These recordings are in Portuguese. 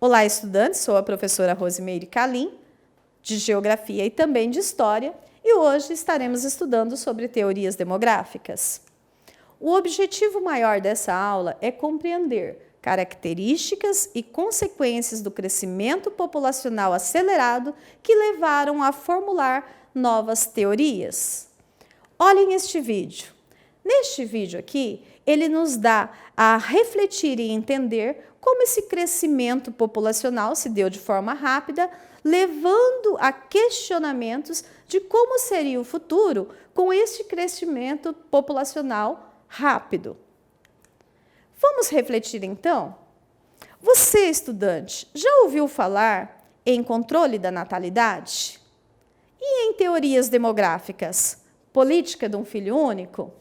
Olá, estudantes, sou a professora Rosimeire Calim, de Geografia e também de História, e hoje estaremos estudando sobre teorias demográficas. O objetivo maior dessa aula é compreender características e consequências do crescimento populacional acelerado que levaram a formular novas teorias. Olhem este vídeo. Neste vídeo aqui, ele nos dá a refletir e entender como esse crescimento populacional se deu de forma rápida, levando a questionamentos de como seria o futuro com este crescimento populacional rápido. Vamos refletir então? Você, estudante, já ouviu falar em controle da natalidade? E em teorias demográficas? Política de um filho único?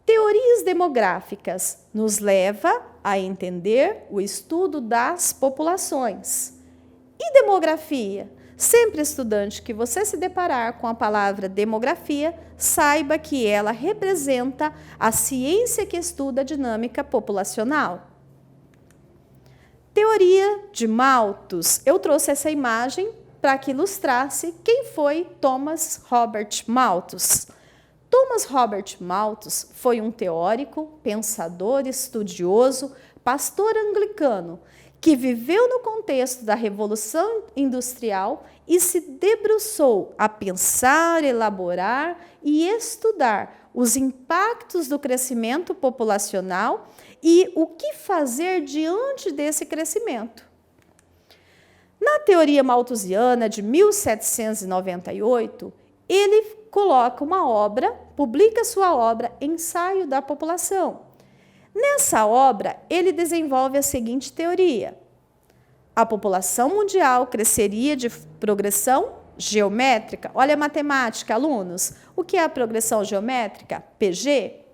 Teorias demográficas nos leva a entender o estudo das populações. E demografia? Sempre, estudante, que você se deparar com a palavra demografia, saiba que ela representa a ciência que estuda a dinâmica populacional. Teoria de Malthus. Eu trouxe essa imagem para que ilustrasse quem foi Thomas Robert Malthus. Thomas Robert Malthus foi um teórico, pensador, estudioso, pastor anglicano, que viveu no contexto da Revolução Industrial e se debruçou a pensar, elaborar e estudar os impactos do crescimento populacional e o que fazer diante desse crescimento. Na teoria malthusiana de 1798, ele coloca uma obra, publica sua obra Ensaio da População. Nessa obra, ele desenvolve a seguinte teoria: a população mundial cresceria de progressão geométrica. Olha a matemática, alunos. O que é a progressão geométrica? PG.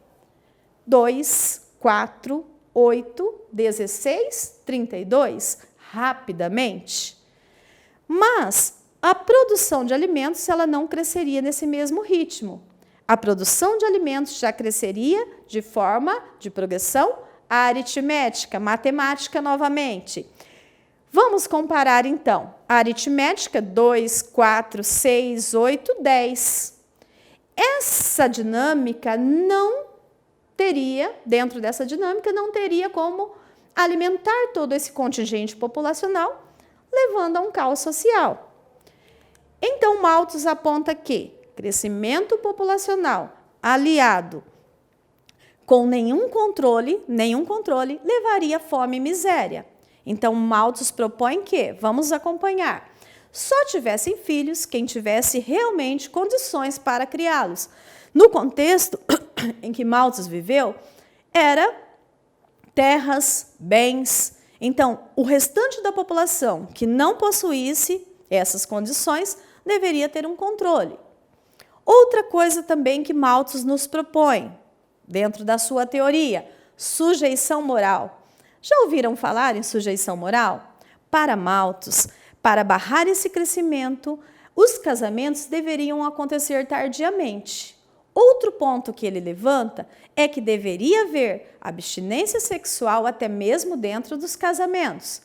2, 4, 8, 16, 32. Rapidamente. Mas a produção de alimentos ela não cresceria nesse mesmo ritmo. A produção de alimentos já cresceria de forma de progressão aritmética, matemática novamente. Vamos comparar, então, a aritmética 2, 4, 6, 8, 10. Essa dinâmica não teria, dentro dessa dinâmica, não teria como alimentar todo esse contingente populacional, levando a um caos social. Então, Malthus aponta que crescimento populacional aliado com nenhum controle, levaria a fome e miséria. Então, Malthus propõe que, vamos acompanhar, só tivessem filhos quem tivesse realmente condições para criá-los. No contexto em que Malthus viveu, era terras, bens. Então, o restante da população que não possuísse essas condições deveria ter um controle. Outra coisa também que Malthus nos propõe, dentro da sua teoria, sujeição moral. Já ouviram falar em sujeição moral? Para Malthus, para barrar esse crescimento, os casamentos deveriam acontecer tardiamente. Outro ponto que ele levanta é que deveria haver abstinência sexual até mesmo dentro dos casamentos.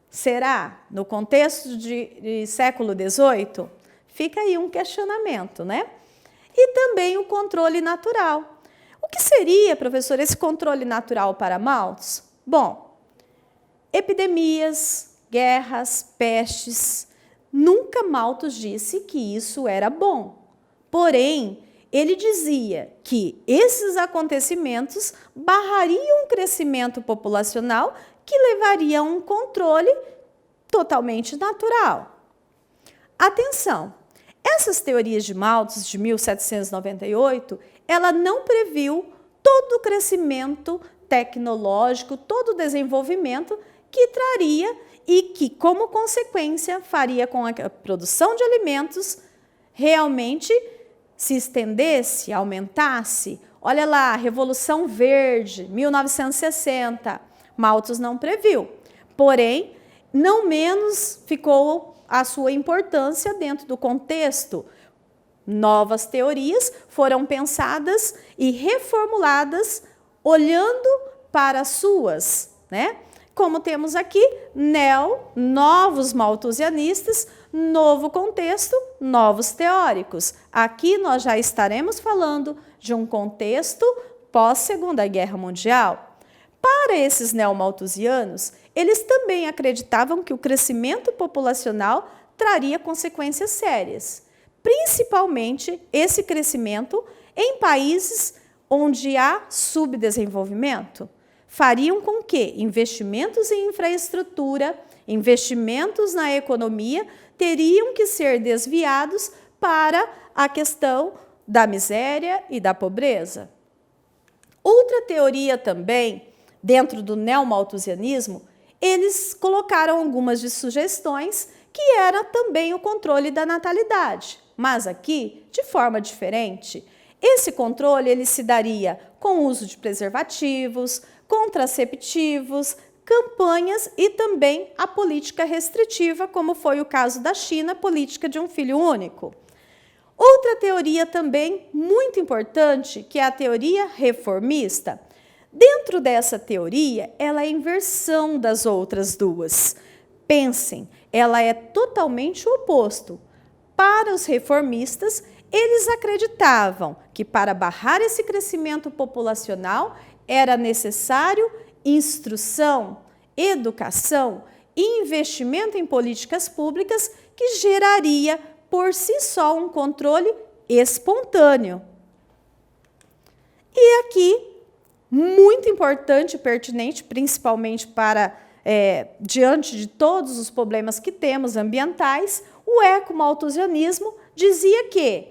Será no contexto de século XVIII? Fica aí um questionamento, né? E também o controle natural. O que seria, professor, esse controle natural para Malthus? Bom, epidemias, guerras, pestes. Nunca Malthus disse que isso era bom. Porém, ele dizia que esses acontecimentos barrariam um crescimento populacional que levaria a um controle totalmente natural. Atenção! Essas teorias de Malthus de 1798, ela não previu todo o crescimento tecnológico, todo o desenvolvimento que traria e que, como consequência, faria com que a produção de alimentos realmente se estendesse, aumentasse. Olha lá, Revolução Verde, 1960, Malthus não previu. Porém, não menos ficou a sua importância dentro do contexto. Novas teorias foram pensadas e reformuladas olhando para as suas como temos aqui, novos malthusianistas, novo contexto, novos teóricos. Aqui nós já estaremos falando de um contexto pós-Segunda Guerra Mundial. Para esses neomalthusianos, eles também acreditavam que o crescimento populacional traria consequências sérias, principalmente esse crescimento em países onde há subdesenvolvimento. Fariam com que investimentos em infraestrutura, investimentos na economia, teriam que ser desviados para a questão da miséria e da pobreza. Outra teoria também, dentro do neomalthusianismo, eles colocaram algumas de sugestões que era também o controle da natalidade, mas aqui de forma diferente. Esse controle ele se daria com o uso de preservativos, contraceptivos, campanhas e também a política restritiva, como foi o caso da China, política de um filho único. Outra teoria também muito importante, que é a teoria reformista. Dentro dessa teoria, ela é a inversão das outras duas. Pensem, ela é totalmente o oposto. Para os reformistas, eles acreditavam que para barrar esse crescimento populacional era necessário instrução, educação e investimento em políticas públicas que geraria por si só um controle espontâneo. E aqui, muito importante e pertinente, principalmente para diante de todos os problemas que temos ambientais, o ecomalthusianismo dizia que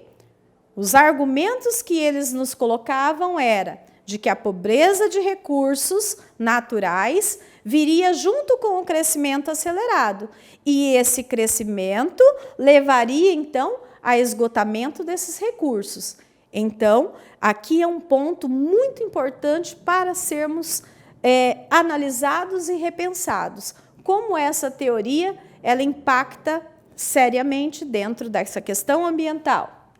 os argumentos que eles nos colocavam era de que a pobreza de recursos naturais viria junto com o crescimento acelerado. E esse crescimento levaria, então, a esgotamento desses recursos. Então, aqui é um ponto muito importante para sermos analisados e repensados. Como essa teoria ela impacta seriamente dentro dessa questão ambiental.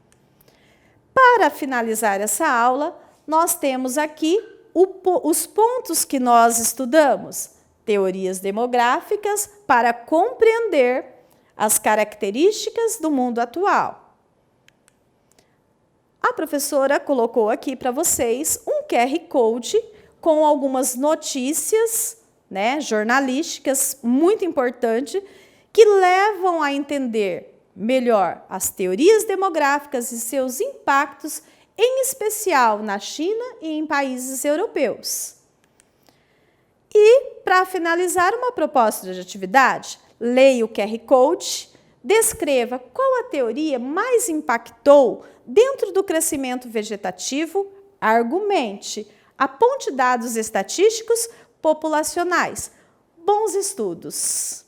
Para finalizar essa aula, nós temos aqui os pontos que nós estudamos. Teorias demográficas para compreender as características do mundo atual. A professora colocou aqui para vocês um QR Code com algumas notícias, jornalísticas muito importantes que levam a entender melhor as teorias demográficas e seus impactos, em especial na China e em países europeus. E, para finalizar, uma proposta de atividade, leia o QR Code, descreva qual a teoria mais impactou dentro do crescimento vegetativo, argumente, aponte dados estatísticos populacionais. Bons estudos!